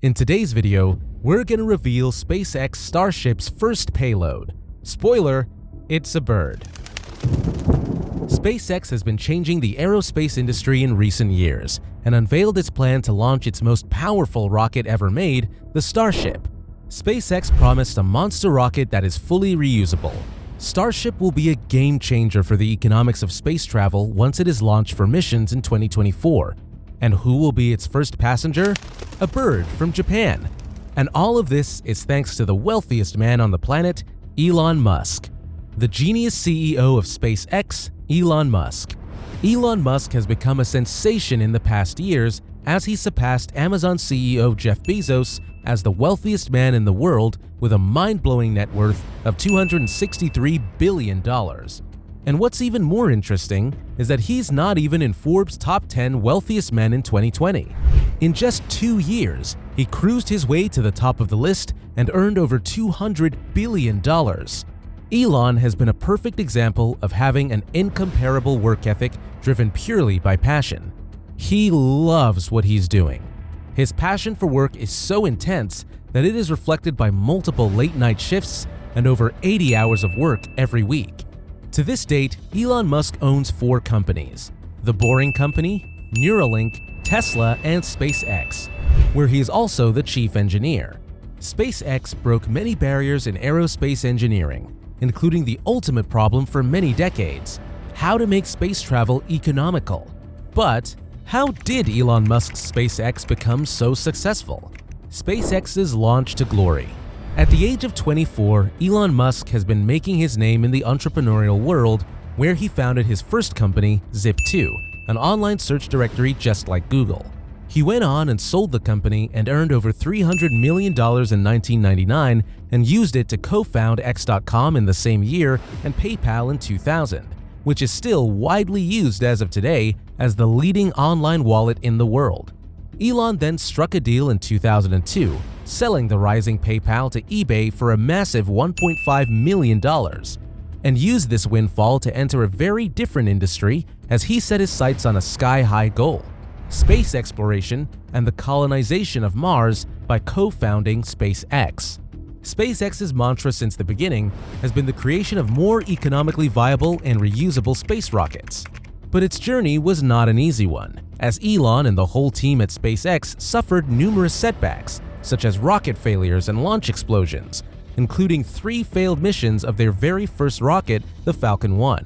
In today's video, we're gonna reveal SpaceX Starship's first payload. Spoiler, it's a bird. SpaceX has been changing the aerospace industry in recent years and unveiled its plan to launch its most powerful rocket ever made, the Starship. SpaceX promised a monster rocket that is fully reusable. Starship will be a game changer for the economics of space travel once it is launched for missions in 2024. And who will be its first passenger? A bird from Japan. And all of this is thanks to the wealthiest man on the planet, Elon Musk. The genius CEO of SpaceX, Elon Musk. Elon Musk has become a sensation in the past years as he surpassed Amazon CEO Jeff Bezos as the wealthiest man in the world with a mind-blowing net worth of $263 billion. And what's even more interesting is that he's not even in Forbes' top 10 wealthiest men in 2020. In just 2 years, he cruised his way to the top of the list and earned over $200 billion. Elon has been a perfect example of having an incomparable work ethic driven purely by passion. He loves what he's doing. His passion for work is so intense that it is reflected by multiple late-night shifts and over 80 hours of work every week. To this date, Elon Musk owns 4 companies: The Boring Company, Neuralink, Tesla, and SpaceX, where he is also the chief engineer. SpaceX broke many barriers in aerospace engineering, including the ultimate problem for many decades: how to make space travel economical. But how did Elon Musk's SpaceX become so successful? SpaceX's launch to glory. At the age of 24, Elon Musk has been making his name in the entrepreneurial world, where he founded his first company, Zip2, an online search directory just like Google. He went on and sold the company and earned over $300 million in 1999 and used it to co-found X.com in the same year and PayPal in 2000, which is still widely used as of today as the leading online wallet in the world. Elon then struck a deal in 2002, selling the rising PayPal to eBay for a massive $1.5 million, and used this windfall to enter a very different industry as he set his sights on a sky-high goal: space exploration and the colonization of Mars by co-founding SpaceX. SpaceX's mantra since the beginning has been the creation of more economically viable and reusable space rockets. But its journey was not an easy one, as Elon and the whole team at SpaceX suffered numerous setbacks, such as rocket failures and launch explosions, including 3 failed missions of their very first rocket, the Falcon 1.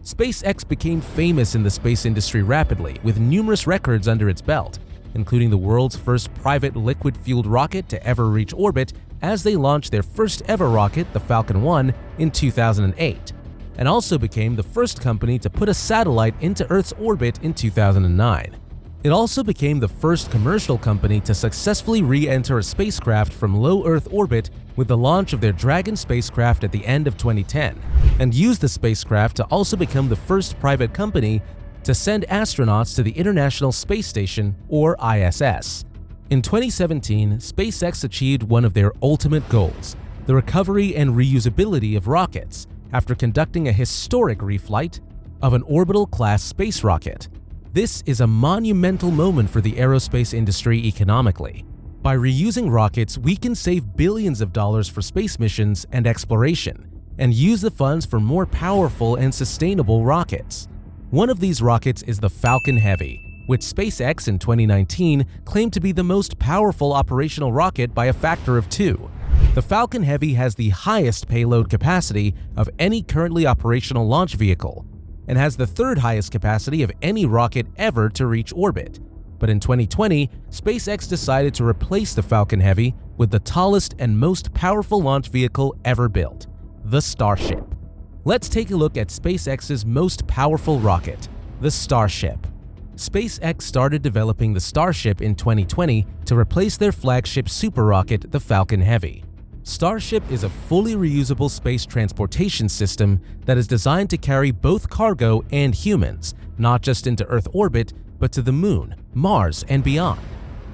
SpaceX became famous in the space industry rapidly, with numerous records under its belt, including the world's first private liquid-fueled rocket to ever reach orbit as they launched their first ever rocket, the Falcon 1, in 2008, and also became the first company to put a satellite into Earth's orbit in 2009. It also became the first commercial company to successfully re-enter a spacecraft from low Earth orbit with the launch of their Dragon spacecraft at the end of 2010, and used the spacecraft to also become the first private company to send astronauts to the International Space Station, or ISS. In 2017, SpaceX achieved one of their ultimate goals: the recovery and reusability of rockets, after conducting a historic reflight of an orbital-class space rocket. This is a monumental moment for the aerospace industry economically. By reusing rockets, we can save billions of dollars for space missions and exploration, and use the funds for more powerful and sustainable rockets. One of these rockets is the Falcon Heavy, which SpaceX in 2019 claimed to be the most powerful operational rocket by a factor of 2. The Falcon Heavy has the highest payload capacity of any currently operational launch vehicle, and has the 3rd highest capacity of any rocket ever to reach orbit. But in 2020, SpaceX decided to replace the Falcon Heavy with the tallest and most powerful launch vehicle ever built, the Starship. Let's take a look at SpaceX's most powerful rocket, the Starship. SpaceX started developing the Starship in 2020 to replace their flagship super rocket, the Falcon Heavy. Starship is a fully reusable space transportation system that is designed to carry both cargo and humans, not just into Earth orbit, but to the Moon, Mars, and beyond.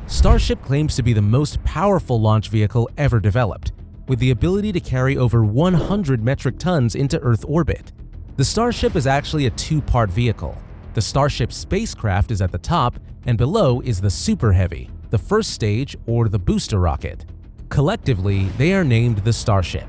Starship claims to be the most powerful launch vehicle ever developed, with the ability to carry over 100 metric tons into Earth orbit. The Starship is actually a 2-part vehicle. The Starship spacecraft is at the top, and below is the Super Heavy, the first stage, or the booster rocket. Collectively, they are named the Starship.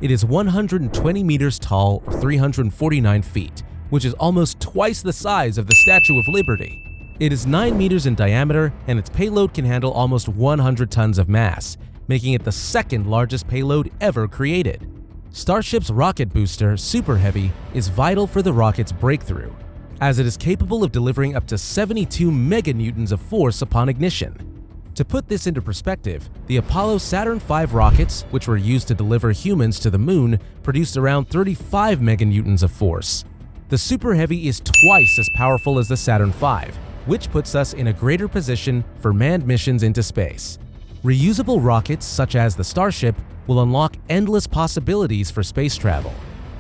It is 120 meters tall, or 349 feet, which is almost twice the size of the Statue of Liberty. It is 9 meters in diameter, and its payload can handle almost 100 tons of mass, making it the second largest payload ever created. Starship's rocket booster, Super Heavy, is vital for the rocket's breakthrough, as it is capable of delivering up to 72 meganewtons of force upon ignition. To put this into perspective, the Apollo Saturn V rockets, which were used to deliver humans to the moon, produced around 35 meganewtons of force. The Super Heavy is twice as powerful as the Saturn V, which puts us in a greater position for manned missions into space. Reusable rockets such as the Starship will unlock endless possibilities for space travel.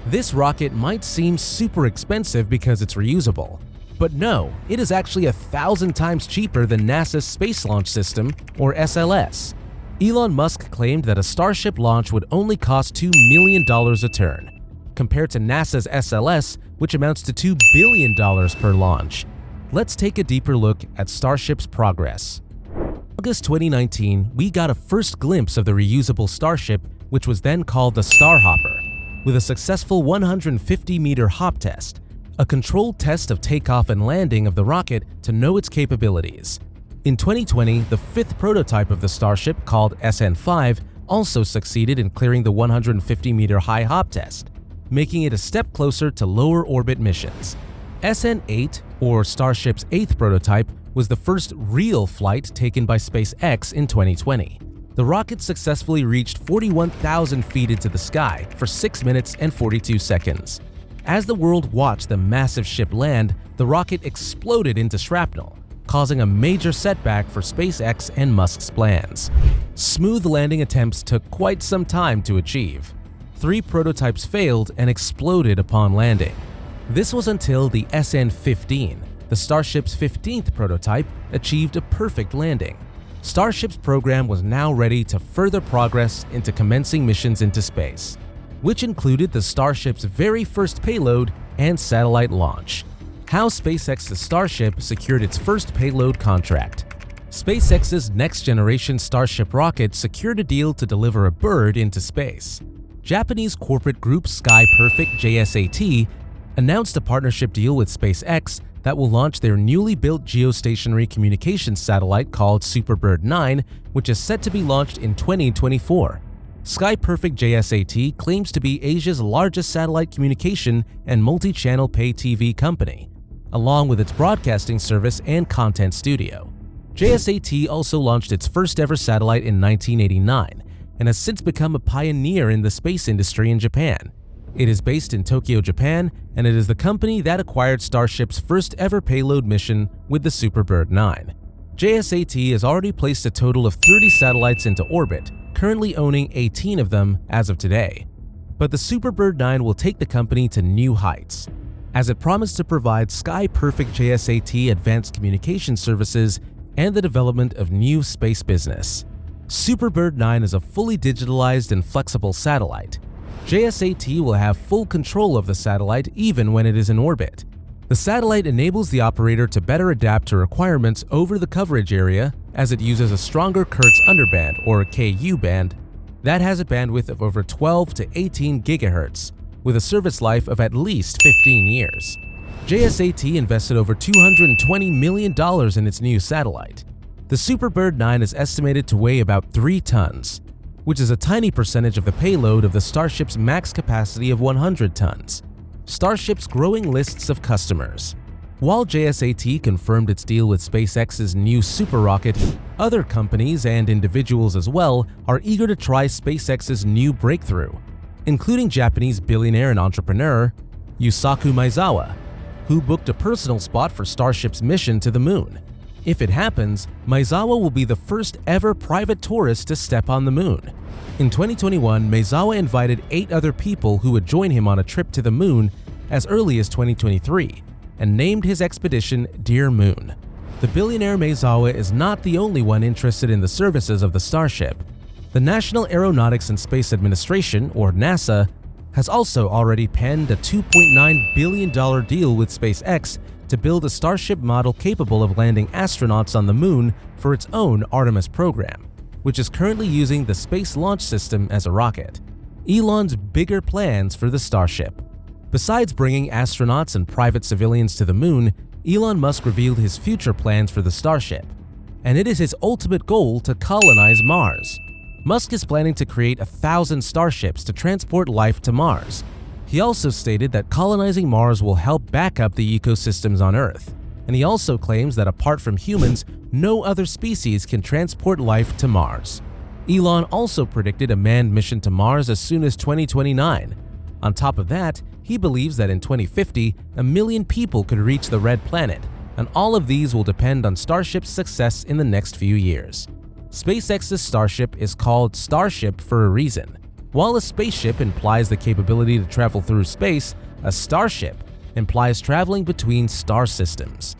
This rocket might seem super expensive because it's reusable, but no, it is actually 1,000 times cheaper than NASA's Space Launch System, or SLS. Elon Musk claimed that a Starship launch would only cost $2 million a turn, compared to NASA's SLS, which amounts to $2 billion per launch. Let's take a deeper look at Starship's progress. In August 2019, we got a first glimpse of the reusable Starship, which was then called the Starhopper, with a successful 150-meter hop test, a controlled test of takeoff and landing of the rocket to know its capabilities. In 2020, the fifth prototype of the Starship, called SN5, also succeeded in clearing the 150-meter high hop test, making it a step closer to lower orbit missions. SN8, or Starship's eighth prototype, was the first real flight taken by SpaceX in 2020. The rocket successfully reached 41,000 feet into the sky for 6 minutes and 42 seconds. As the world watched the massive ship land, the rocket exploded into shrapnel, causing a major setback for SpaceX and Musk's plans. Smooth landing attempts took quite some time to achieve. 3 prototypes failed and exploded upon landing. This was until the SN15, the Starship's 15th prototype, achieved a perfect landing. Starship's program was now ready to further progress into commencing missions into space, which included the Starship's very first payload and satellite launch. How SpaceX's Starship secured its first payload contract. SpaceX's next-generation Starship rocket secured a deal to deliver a bird into space. Japanese corporate group Sky Perfect JSAT announced a partnership deal with SpaceX that will launch their newly built geostationary communications satellite called SuperBird 9, which is set to be launched in 2024. Sky Perfect JSAT claims to be Asia's largest satellite communication and multi-channel pay TV company, along with its broadcasting service and content studio. JSAT also launched its first ever satellite in 1989 and has since become a pioneer in the space industry in Japan. It is based in Tokyo, Japan, and it is the company that acquired Starship's first ever payload mission with the SuperBird 9. JSAT has already placed a total of 30 satellites into orbit, currently owning 18 of them as of today. But the SuperBird 9 will take the company to new heights, as it promised to provide Sky Perfect JSAT advanced communication services and the development of new space business. SuperBird 9 is a fully digitalized and flexible satellite. JSAT will have full control of the satellite even when it is in orbit. The satellite enables the operator to better adapt to requirements over the coverage area, as it uses a stronger Hertz underband, or KU band, that has a bandwidth of over 12 to 18 gigahertz, with a service life of at least 15 years. JSAT invested over $220 million in its new satellite. The SuperBird 9 is estimated to weigh about 3 tons, which is a tiny percentage of the payload of the Starship's max capacity of 100 tons. Starship's growing lists of customers. While JSAT confirmed its deal with SpaceX's new super rocket, other companies and individuals as well are eager to try SpaceX's new breakthrough, including Japanese billionaire and entrepreneur Yusaku Maezawa, who booked a personal spot for Starship's mission to the moon. If it happens, Maezawa will be the first ever private tourist to step on the moon. In 2021, Maezawa invited 8 other people who would join him on a trip to the moon as early as 2023 and named his expedition Dear Moon. The billionaire Maezawa is not the only one interested in the services of the Starship. The National Aeronautics and Space Administration, or NASA, has also already penned a $2.9 billion deal with SpaceX to build a Starship model capable of landing astronauts on the moon for its own Artemis program, which is currently using the Space Launch System as a rocket. Elon's bigger plans for the Starship. Besides bringing astronauts and private civilians to the moon, Elon Musk revealed his future plans for the Starship, and it is his ultimate goal to colonize Mars. Musk is planning to create 1,000 starships to transport life to Mars. He also stated that colonizing Mars will help back up the ecosystems on Earth, and he also claims that apart from humans, no other species can transport life to Mars. Elon also predicted a manned mission to Mars as soon as 2029. On top of that, he believes that in 2050, 1 million people could reach the Red Planet, and all of these will depend on Starship's success in the next few years. SpaceX's Starship is called Starship for a reason. While a spaceship implies the capability to travel through space, a starship implies traveling between star systems.